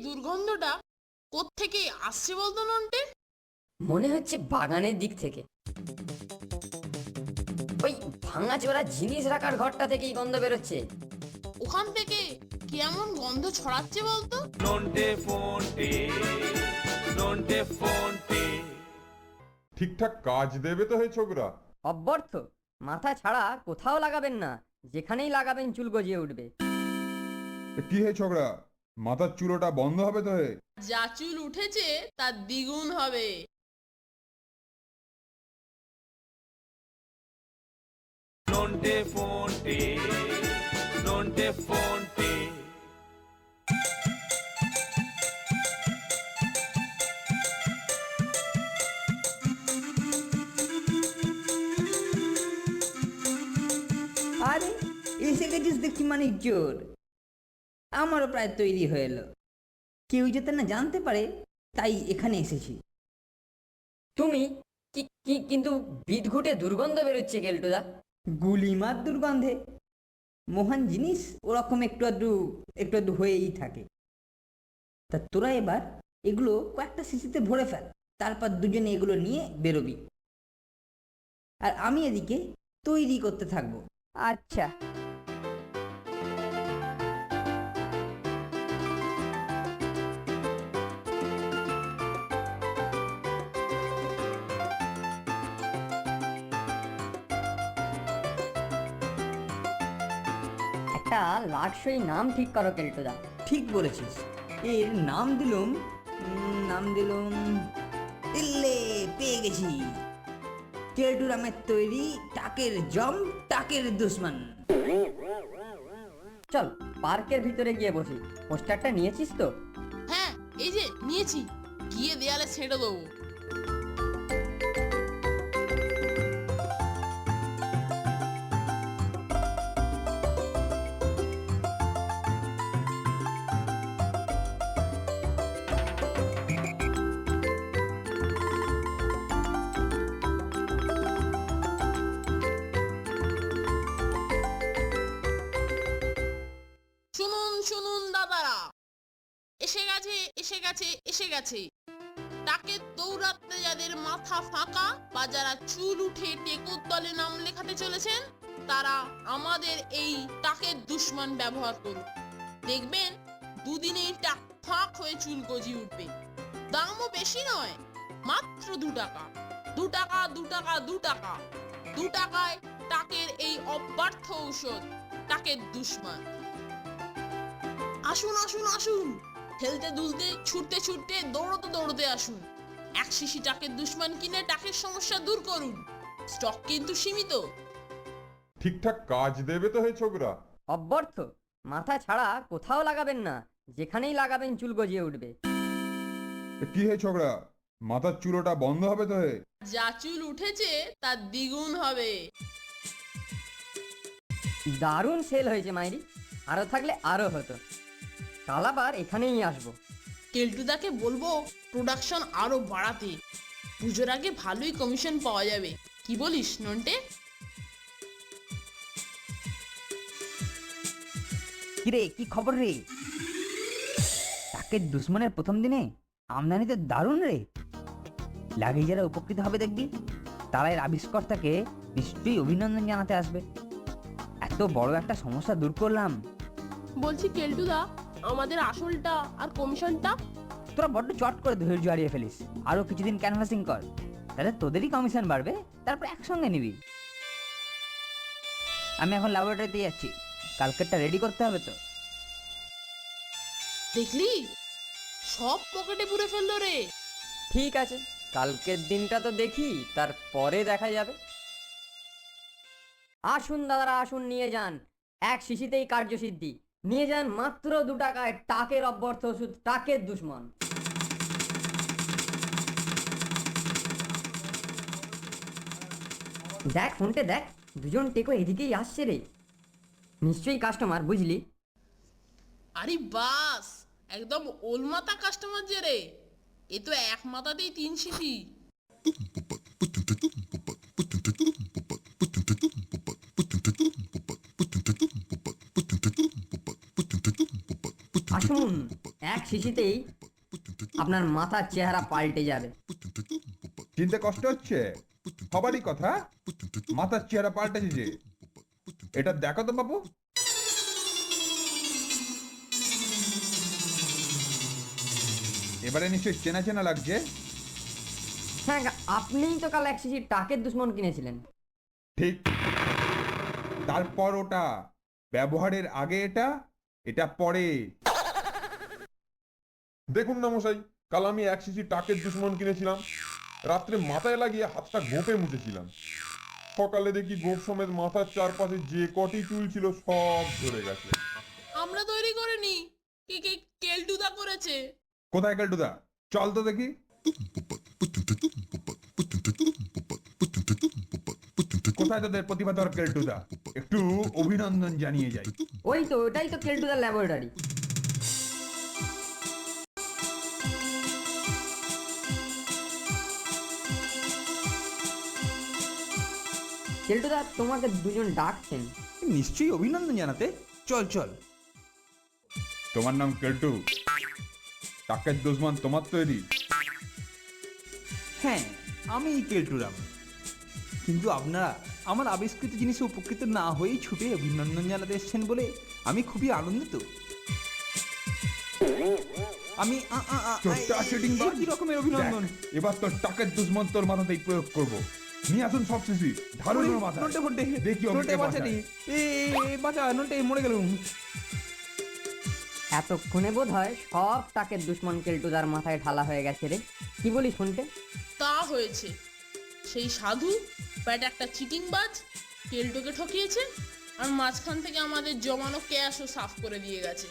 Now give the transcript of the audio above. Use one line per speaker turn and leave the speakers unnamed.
দুর্গন্ধটা কোত্থেকে আসছে বলতো নন্টে?
মনে হচ্ছে বাগানের দিক থেকে। ওই ভাঙাচোরা জিনিস রাখার ঘরটা থেকেই গন্ধ বেরোচ্ছে।
ওখান থেকে কেমন গন্ধ ছড়াচ্ছে বলতো?
নন্টে ফোনটে, নন্টে ফোনটে।
ঠিকঠাক কাজ দেবে তো হে ছোকরা?
অব্যর্থ, মাথা ছাড়া কোথাও লাগাবেন না, যেখানেই লাগাবেন চুল গজিয়ে উঠবে।
কি হে ছোকরা, মাথার চুলোটা বন্ধ হবে তো হে?
যা চুল উঠেছে তার দ্বিগুণ হবে।
নন্টে ফোনটে, নন্টে ফোনটে।
আরে এসে গেছিস দেখছি মানিক জোর। আমারও প্রায় তৈরি হয়ে এলো। কেউ যাতে না জানতে পারে তাই এখানে এসেছি।
তুমি কিন্তু বিদঘুটে দুর্গন্ধ বেরোচ্ছে কেলটুদা।
গুলিমার দুর্গন্ধে মহান জিনিস ওরকম একটু আধটু হয়েই থাকে। তা তোরা এবার এগুলো কয়েকটা শিশিতে ভরে ফেল, তারপর দুজনে এগুলো নিয়ে বেরোবি, আর আমি এদিকে তৈরি করতে থাকবো। আচ্ছা।
একটা লাটসই নাম ঠিক করো কেলটুদা।
ঠিক বলেছিস, এর নাম দিলুম ইল্লে, পেয়ে গেছি। কেলটুরামের তৈরি টাকের জম, টাকের দুশ্মন।
চল পার্কের ভিতরে গিয়ে বসি। পোস্টারটা নিয়েছিস তো?
হ্যাঁ, এই যে নিয়েছি, গিয়ে দেয়ালে ছেড়ে দেবো। শুনুন শুনুন দাদারা, এসে গেছে এসে গেছে এসে গেছে। তাকে দৌড়াতে যাদের মাথা ফাঁকা বা যারা চুল উঠে টেকুর দলে নাম লেখাতে চলেছেন, তারা আমাদের এই টাকের দুশ্মন ব্যবহার করুন। দেখবেন দুদিনেই টাক ফাঁক হয়ে চুল গজিয়ে উঠবে। দামও বেশি নয়, মাত্র 2 টাকা। 2 টাকা, 2 টাকা, 2 টাকা। 2 টাকায় টাকের এই অব্যর্থ ঔষধ, টাকের দুশ্মন। আসুন আসুন আসুন, হেলতে দুলতে ছুটতে ছুটতে দৌড়তে দৌড়তে আসুন। 1 শিশি টাকের দুশ্মন কিনে টাকের সমস্যা দূর করুন। স্টক কিন্তু সীমিত।
ঠিকঠাক কাজ দেবে তো হে ছোকরা?
অব্যর্থ, মাথা ছাড়া কোথাও লাগাবেন না, যেখানেই লাগাবেন চুল গজিয়ে উঠবে।
কি হে ছোকরা, মাথার চুলোটা বন্ধ হবে তো হে?
যা চুল উঠেছে তার দ্বিগুণ হবে।
দারুণ সেল হয়েছে মাইরি, আরো থাকলে আরো হতো। কাল আবার এখানেই আসবো।
কেলটুদাকে বলবো প্রোডাকশন আরো বাড়াতে। পুজোর আগে ভালোই কমিশন পাওয়া যাবে, কি বলিস নন্টে?
কিরে, কি খবর রে? টাকের দুশ্মনের প্রথম দিনে আমদানিতে দারুণ রে। লাগিয়ে যারা উপকৃত হবে দেখবি, তারা এর আবিষ্কর্তাকে নিশ্চয়ই অভিনন্দন জানাতে আসবে। এত বড় একটা সমস্যা দূর করলাম।
বলছি কেলটুদা, আমাদের আসলটা আর কমিশনটা?
তোরা বড্ড চট করে ধৈর্য হারিয়ে ফেলিস। আরো কিছুদিন ক্যানভাসিং কর, তাহলে তোদেরই কমিশন বাড়বে, তারপর একসঙ্গে নিবি। আমি এখন ল্যাবরেটরিতে যাচ্ছি, কালকেরটা রেডি করতে হবে তো।
দেখলি, সব পকেটে পুরে ফেললো রে।
ঠিক আছে, কালকের দিনটা তো দেখি, তারপরে দেখা যাবে। আসুন দাদারা আসুন, নিয়ে যান। 1 শিশিতেই কার্যসিদ্ধি। নিয়ে যান মাত্র 2 টাকায় টাকের অব্যর্থ ওষুধ, টাকের দুশ্মন। দেখ ফোনটে দেখ, দুজন টেকো এদিকেই আসছে রে। নিশ্চয়ই কাস্টমার, বুঝলি?
আরে বাস, একদম ওলমাতা কাস্টমার যে রে। এ তো 1 মাথাতেই 3 শিশি।
আসুন, এক শিশিতেই আপনার মাথার চেহারা পাল্টে যাবে।
চিনতে কষ্ট হচ্ছে? হবারই কথা, মাথার চেহারা পাল্টেছে যে। এটা দেখো তো বাবু। এবারে নিশ্চয়ই চেনা চেনা লাগছে।
হ্যাঁ, আপনিই তো কাল এক শিশির টাকের দুশ্মন কিনেছিলেন।
ঠিক। তারপর ওটা ব্যবহারের আগে এটা, এটা পরে।
দেখুন না মশাই, কাল আমি এক শিশি টাকের দুশ্মন কিনেছিলাম, রাত্রে মাথায় লাগিয়ে হাতটা গোপে মুছেছিলাম। সকালে দেখি গোপ সমেত মাথার চারপাশে যে কটি চুল ছিল সব ঝরে গেছে।
আমরা তৈরি করিনি, কে কে কেলটুদা করেছে।
কোথায় কেলটুদা? চল তো দেখি। কোথায় তোদের প্রতিভাধর কেলটুদা? একটু অভিনন্দন জানিয়ে যাই।
ওই তো, ওটাই তো কেলটুদার ল্যাবরেটরি। কেলটুদা, তোমাকে দুজন ডাকছেন।
নিশ্চয়ই অভিনন্দন জানাতে। চল চল।
তোমার নাম কেলটু? টাকের দুশ্মন তোমার তৈরি?
হ্যাঁ, আমি কেলটুরাম। কিন্তু আপনারা আমার আবিষ্কৃত জিনিসে উপকৃত না হয়েই ছুটে অভিনন্দন জানাতে এসেছেন বলে আমি খুবই আনন্দিত। আমি
চোরটা শুটিং বাজ।
কি রকমের অভিনন্দন?
দেখ, এবার তোর টাকের দুশ্মন তোর মাথাতেই প্রয়োগ করব। নিয়ে আসুন সব শিশি, ধারুন ওর মাথা।
নন্টে ফন্টে,
দেখি
নন্টে
ওকে
বাঁচানি। বাঁচা, নন্টে মরে গেলুম।
এতক্ষণে বোধ হয় সব টাকের দুশ্মন কেলটুদার মাথায় ঢালা হয়ে গেছে রে। কি বলি শুনতে?
তা হয়েছে, সেই সাধু ব্যাট একটা চিটিং বাজ কেলটুকে ঠকিয়েছে, আর মাঝখান থেকে আমাদের জমানো ক্যাশও সাফ করে দিয়ে গেছে।